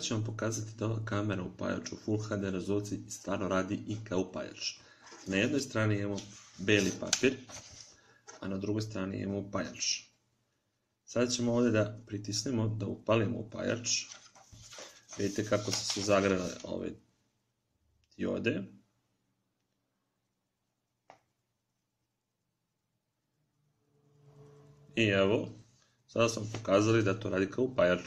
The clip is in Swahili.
ću vam pokazati da ova kamera upaljač u Full HD rezoluciji stvarno radi i kao upaljač. Na jednoj strani imamo beli papir, a na drugoj strani imamo upaljač. Sada ćemo ovdje da pritisnemo, da upalimo upaljač. Vidite kako su se zagrele ove diode. I evo, sada smo pokazali da to radi kao upaljač.